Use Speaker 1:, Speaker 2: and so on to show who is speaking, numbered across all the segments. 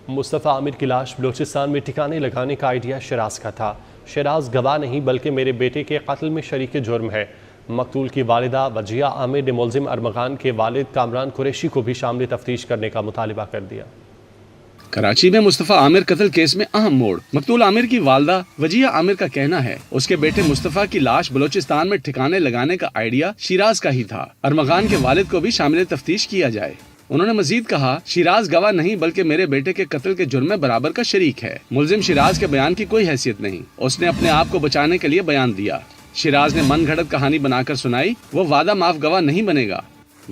Speaker 1: مصطفیٰ عامر کی لاش بلوچستان میں ٹھکانے لگانے کا آئیڈیا شیراز کا تھا۔ شیراز گواہ نہیں بلکہ میرے بیٹے کے قتل میں شریک جرم ہے۔ مقتول کی والدہ وجیہہ عامر نے ملزم ارمغان کے والد کامران قریشی کو بھی شامل تفتیش کرنے کا مطالبہ کر دیا۔
Speaker 2: کراچی میں مصطفیٰ عامر قتل کیس میں اہم موڑ۔ مقتول عامر کی والدہ وجیہہ عامر کا کہنا ہے اس کے بیٹے مصطفیٰ کی لاش بلوچستان میں ٹھکانے لگانے کا آئیڈیا شیراز کا ہی تھا۔ ارمغان کے والد کو بھی شامل تفتیش کیا جائے۔ انہوں نے مزید کہا، شیراز گواہ نہیں بلکہ میرے بیٹے کے قتل کے جرم میں برابر کا شریک ہے۔ ملزم شیراز کے بیان کی کوئی حیثیت نہیں، اس نے اپنے آپ کو بچانے کے لیے بیان دیا۔ شیراز نے من گھڑت کہانی بنا کر سنائی، وہ وعدہ معاف گواہ نہیں بنے گا۔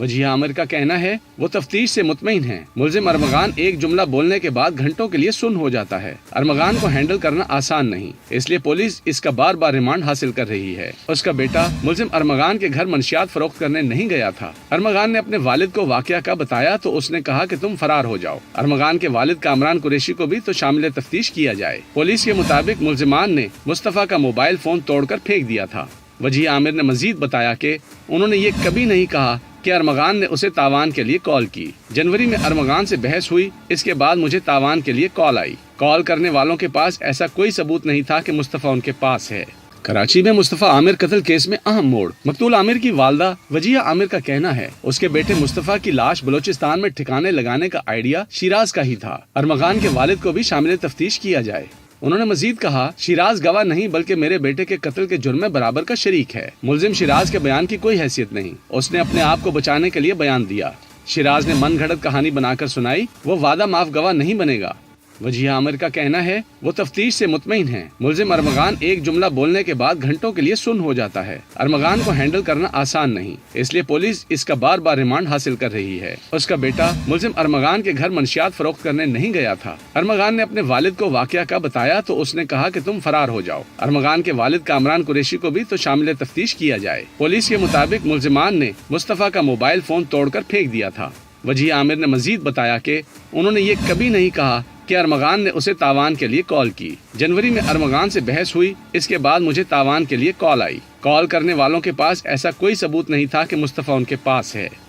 Speaker 2: وجیہہ عامر کا کہنا ہے وہ تفتیش سے مطمئن ہیں۔ ملزم ارمغان ایک جملہ بولنے کے بعد گھنٹوں کے لیے سن ہو جاتا ہے۔ ارمغان کو ہینڈل کرنا آسان نہیں، اس لیے پولیس اس کا بار بار ریمانڈ حاصل کر رہی ہے۔ اس کا بیٹا ملزم ارمغان کے گھر منشیات فروخت کرنے نہیں گیا تھا۔ ارمغان نے اپنے والد کو واقعہ کا بتایا تو اس نے کہا کہ تم فرار ہو جاؤ۔ ارمغان کے والد کامران قریشی کو بھی تو شامل تفتیش کیا جائے۔ پولیس کے مطابق ملزمان نے مصطفیٰ کا موبائل فون توڑ کر پھینک دیا تھا۔ وجیہہ عامر نے مزید بتایا کہ انہوں نے یہ کبھی نہیں کہا کہ ارمغان نے اسے تاوان کے لیے کال کی۔ جنوری میں ارمغان سے بحث ہوئی، اس کے بعد مجھے تاوان کے لیے کال آئی۔ کال کرنے والوں کے پاس ایسا کوئی ثبوت نہیں تھا کہ مصطفیٰ ان کے پاس ہے۔ کراچی میں مصطفیٰ عامر قتل کیس میں اہم موڑ۔ مقتول عامر کی والدہ وجیہہ عامر کا کہنا ہے اس کے بیٹے مصطفیٰ کی لاش بلوچستان میں ٹھکانے لگانے کا آئیڈیا شیراز کا ہی تھا۔ ارمغان کے والد کو بھی شامل تفتیش کیا جائے۔ انہوں نے مزید کہا، شیراز گواہ نہیں بلکہ میرے بیٹے کے قتل کے جرم میں برابر کا شریک ہے۔ ملزم شیراز کے بیان کی کوئی حیثیت نہیں، اس نے اپنے آپ کو بچانے کے لیے بیان دیا۔ شیراز نے من گھڑت کہانی بنا کر سنائی، وہ وعدہ معاف گواہ نہیں بنے گا۔ وجیہہ عامر کا کہنا ہے وہ تفتیش سے مطمئن ہیں۔ ملزم ارمغان ایک جملہ بولنے کے بعد گھنٹوں کے لیے سن ہو جاتا ہے۔ ارمغان کو ہینڈل کرنا آسان نہیں، اس لیے پولیس اس کا بار بار ریمانڈ حاصل کر رہی ہے۔ اس کا بیٹا ملزم ارمغان کے گھر منشیات فروخت کرنے نہیں گیا تھا۔ ارمغان نے اپنے والد کو واقعہ کا بتایا تو اس نے کہا کہ تم فرار ہو جاؤ۔ ارمغان کے والد کامران قریشی کو بھی تو شامل تفتیش کیا جائے۔ پولیس کے مطابق ملزمان نے مصطفیٰ کا موبائل فون توڑ کر پھینک دیا تھا۔ وجیہہ عامر نے مزید بتایا کہ انہوں نے یہ کبھی نہیں کہا کہ ارمغان نے اسے تاوان کے لیے کال کی۔ جنوری میں ارمغان سے بحث ہوئی، اس کے بعد مجھے تاوان کے لیے کال آئی۔ کال کرنے والوں کے پاس ایسا کوئی ثبوت نہیں تھا کہ مصطفیٰ ان کے پاس ہے۔